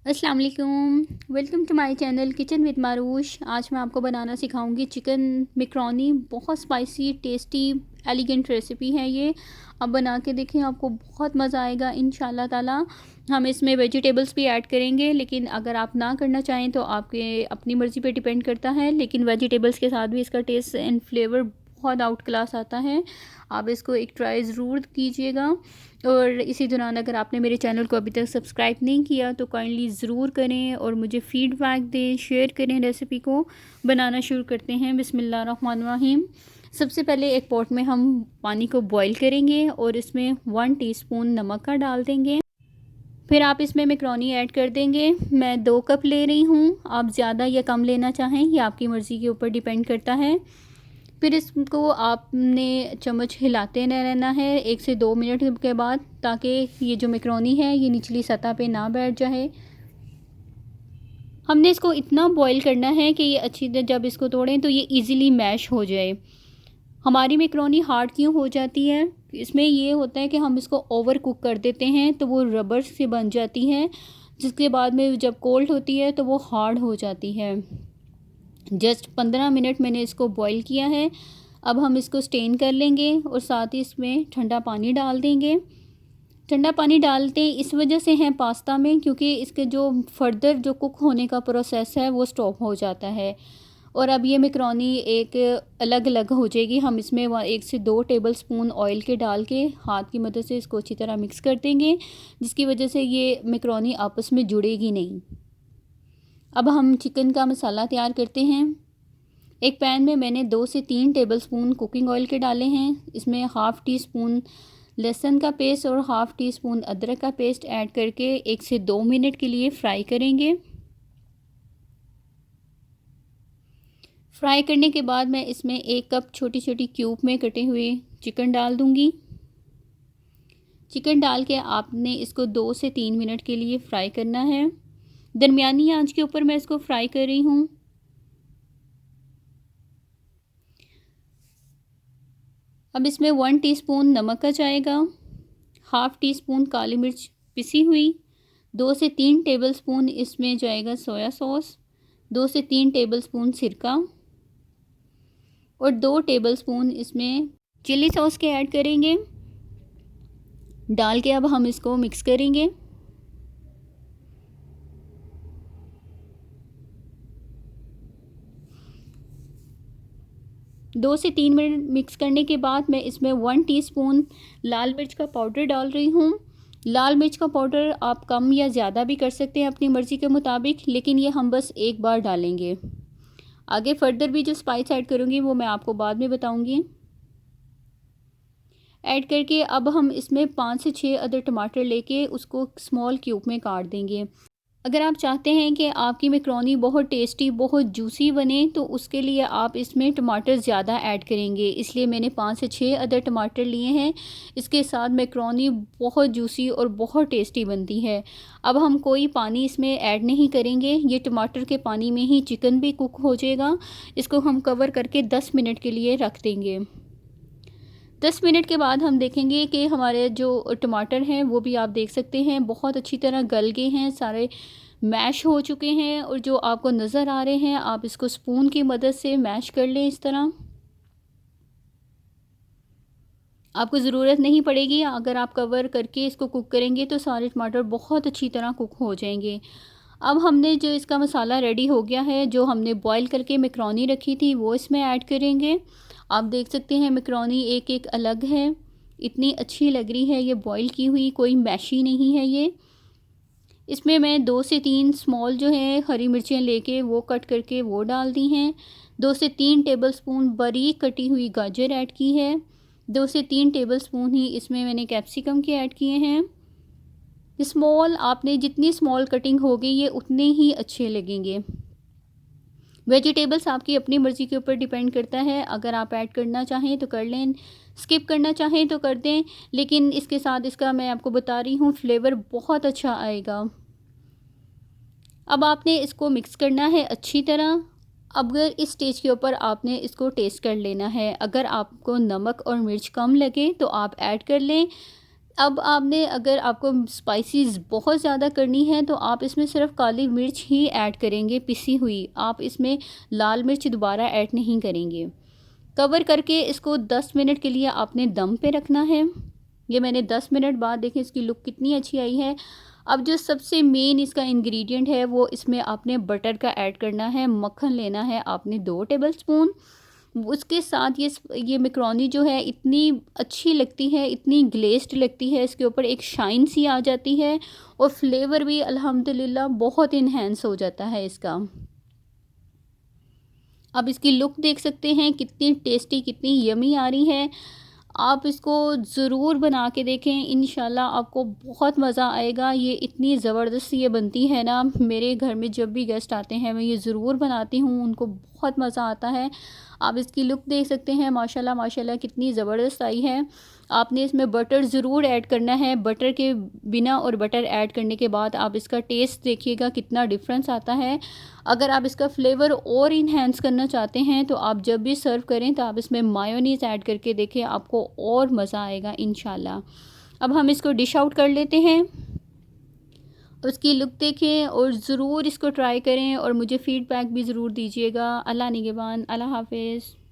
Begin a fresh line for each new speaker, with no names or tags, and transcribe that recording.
अस्सलाम वालेकुम, welcome to my channel kitchen with Marush. आज मैं आपको बनाना सिखाऊंगी चिकन मैकरोनी। बहुत स्पाइसी, टेस्टी, एलिगेंट रेसिपी है ये। अब बना के देखें, आपको बहुत मज़ा आएगा इंशाल्लाह ताला। हम इसमें वेजिटेबल्स भी ऐड करेंगे, लेकिन अगर आप ना करना चाहें तो आपके अपनी मर्ज़ी पे डिपेंड करता है। लेकिन वेजिटेबल्स के साथ भी इसका टेस्ट एंड फ्लेवर बहुत आउट क्लास आता है। आप इसको एक ट्राई ज़रूर कीजिएगा। और इसी दौरान अगर आपने मेरे चैनल को अभी तक सब्सक्राइब नहीं किया तो काइंडली ज़रूर करें और मुझे फ़ीडबैक दें, शेयर करें। रेसिपी को बनाना शुरू करते हैं। बिस्मिल्लाहिर्रहमानिर्रहीम। सबसे पहले एक पॉट में हम पानी को बॉईल करेंगे और इसमें 1 टीस्पून नमक का डाल देंगे। फिर आप इसमें मैकरोनी ऐड कर देंगे। मैं 2 कप ले रही हूँ, आप ज़्यादा या कम लेना चाहें ये आपकी मर्ज़ी के ऊपर डिपेंड करता है। फिर इसको आपने चम्मच हिलाते रहना है 1 से 2 मिनट के बाद, ताकि ये जो मैकरोनी है ये निचली सतह पे ना बैठ जाए। हमने इसको इतना बॉईल करना है कि ये अच्छी तरह जब इसको तोड़ें तो ये इजीली मैश हो जाए। हमारी मैकरोनी हार्ड क्यों हो जाती है? इसमें ये होता है कि हम इसको ओवर कुक कर देते हैं तो वो रबर से बन जाती है, जिसके बाद में जब कोल्ड होती है तो वो हार्ड हो जाती है। जस्ट 15 मिनट मैंने इसको बॉईल किया है। अब हम इसको स्टेन कर लेंगे और साथ ही इसमें ठंडा पानी डाल देंगे। ठंडा पानी डालते इस वजह से हैं पास्ता में, क्योंकि इसके जो फर्दर जो कुक होने का प्रोसेस है वो स्टॉप हो जाता है। और अब ये मैकरोनी एक अलग अलग हो जाएगी। हम इसमें 1 से 2 टेबल स्पून ऑयल के डाल के हाथ की मदद से इसको अच्छी तरह मिक्स कर देंगे, जिसकी वजह से ये मैकरोनी आपस में जुड़ेगी नहीं। अब हम चिकन का मसाला तैयार करते हैं। एक पैन में मैंने 2 से 3 टेबलस्पून कुकिंग ऑयल के डाले हैं। इसमें हाफ़ टी स्पून लहसुन का पेस्ट और हाफ़ टी स्पून अदरक का पेस्ट ऐड करके 1 से 2 मिनट के लिए फ्राई करेंगे। फ्राई करने के बाद मैं इसमें 1 कप छोटी छोटी क्यूब में कटे हुए चिकन डाल दूंगी। चिकन डाल के आपने इसको 2 से 3 मिनट के लिए फ्राई करना है। दरमियानी आंच के ऊपर मैं इसको फ्राई कर रही हूँ। अब इसमें 1 टीस्पून नमक का जाएगा, हाफ़ टी स्पून काली मिर्च पिसी हुई, 2 से 3 टेबलस्पून इसमें जाएगा सोया सॉस, 2 से 3 टेबलस्पून सिरका और 2 टेबलस्पून इसमें चिली सॉस के ऐड करेंगे। डाल के अब हम इसको मिक्स करेंगे। 2 से 3 मिनट मिक्स करने के बाद मैं इसमें 1 टीस्पून लाल मिर्च का पाउडर डाल रही हूँ। लाल मिर्च का पाउडर आप कम या ज़्यादा भी कर सकते हैं अपनी मर्ज़ी के मुताबिक, लेकिन ये हम बस एक बार डालेंगे। आगे फर्दर भी जो स्पाइस ऐड करूँगी वो मैं आपको बाद में बताऊँगी। ऐड करके अब हम इसमें 5 से 6 अदर टमाटर लेके उसको स्मॉल क्यूब में काट देंगे। अगर आप चाहते हैं कि आपकी मैकरोनी बहुत टेस्टी, बहुत जूसी बने तो उसके लिए आप इसमें टमाटर ज़्यादा ऐड करेंगे, इसलिए मैंने 5 से 6 अदर टमाटर लिए हैं। इसके साथ मैकरोनी बहुत जूसी और बहुत टेस्टी बनती है। अब हम कोई पानी इसमें ऐड नहीं करेंगे, ये टमाटर के पानी में ही चिकन भी कुक हो जाएगा। इसको हम कवर करके 10 मिनट के लिए रख देंगे। 10 मिनट के बाद हम देखेंगे कि हमारे जो टमाटर हैं वो भी आप देख सकते हैं बहुत अच्छी तरह गल गए हैं, सारे मैश हो चुके हैं। और जो आपको नज़र आ रहे हैं आप इसको स्पून की मदद से मैश कर लें। इस तरह आपको ज़रूरत नहीं पड़ेगी, अगर आप कवर करके इसको कुक करेंगे तो सारे टमाटर बहुत अच्छी तरह कुक हो जाएंगे। अब हमने जो इसका मसाला रेडी हो गया है, जो हमने बॉईल करके मैकरोनी रखी थी वो इसमें ऐड करेंगे। आप देख सकते हैं मैकरोनी एक एक अलग है, इतनी अच्छी लग रही है ये बॉईल की हुई, कोई मैशी नहीं है ये। इसमें मैं 2 से 3 स्मॉल जो है हरी मिर्चें लेके वो कट करके वो डाल दी हैं। 2 से 3 टेबलस्पून बारीक कटी हुई गाजर ऐड की है। 2 से 3 टेबलस्पून ही इसमें मैंने कैप्सिकम के ऐड किए हैं। स्मॉल आपने जितनी स्मॉल कटिंग होगी ये उतने ही अच्छे लगेंगे। वेजिटेबल्स आपकी अपनी मर्ज़ी के ऊपर डिपेंड करता है, अगर आप ऐड करना चाहें तो कर लें, स्किप करना चाहें तो कर दें, लेकिन इसके साथ इसका मैं आपको बता रही हूँ फ्लेवर बहुत अच्छा आएगा। अब आपने इसको मिक्स करना है अच्छी तरह। अगर इस स्टेज के ऊपर आपने इसको टेस्ट कर लेना है, अगर आपको नमक और मिर्च कम लगे तो आप ऐड कर लें। अब आपने, अगर आपको स्पाइसीज़ बहुत ज़्यादा करनी है तो आप इसमें सिर्फ काली मिर्च ही ऐड करेंगे पिसी हुई, आप इसमें लाल मिर्च दोबारा ऐड नहीं करेंगे। कवर करके इसको 10 मिनट के लिए आपने दम पे रखना है। ये मैंने 10 मिनट बाद देखें इसकी लुक कितनी अच्छी आई है। अब जो सबसे मेन इसका इंग्रेडिएंट है वो इसमें आपने बटर का ऐड करना है, मक्खन लेना है आपने 2 टेबलस्पून। उसके साथ ये मैकरोनी जो है इतनी अच्छी लगती है, इतनी ग्लेज़्ड लगती है, इसके ऊपर एक शाइन सी आ जाती है और फ्लेवर भी अल्हम्दुलिल्लाह बहुत इन्हेंस हो जाता है इसका। आप इसकी लुक देख सकते हैं कितनी टेस्टी, कितनी यमी आ रही है। आप इसको ज़रूर बना के देखें, इंशाल्लाह आपको बहुत मज़ा आएगा। ये इतनी ज़बरदस्त ये बनती है ना, मेरे घर में जब भी गेस्ट आते हैं मैं ये ज़रूर बनाती हूँ, उनको बहुत मज़ा आता है। आप इसकी लुक देख सकते हैं, माशाल्लाह माशाल्लाह कितनी ज़बरदस्त आई है। आपने इसमें बटर ज़रूर ऐड करना है, बटर के बिना और बटर ऐड करने के बाद आप इसका टेस्ट देखिएगा कितना डिफरेंस आता है। अगर आप इसका फ्लेवर और इन्हेंस करना चाहते हैं तो आप जब भी सर्व करें तो आप इसमें मायोनीज़ ऐड करके देखें, आपको और मज़ा आएगा इंशाल्लाह। अब हम इसको डिश आउट कर लेते हैं। उसकी लुक देखें और ज़रूर इसको ट्राई करें और मुझे फ़ीडबैक भी ज़रूर दीजिएगा। अल्लाह निगहबान, अल्लाह हाफ़िज़।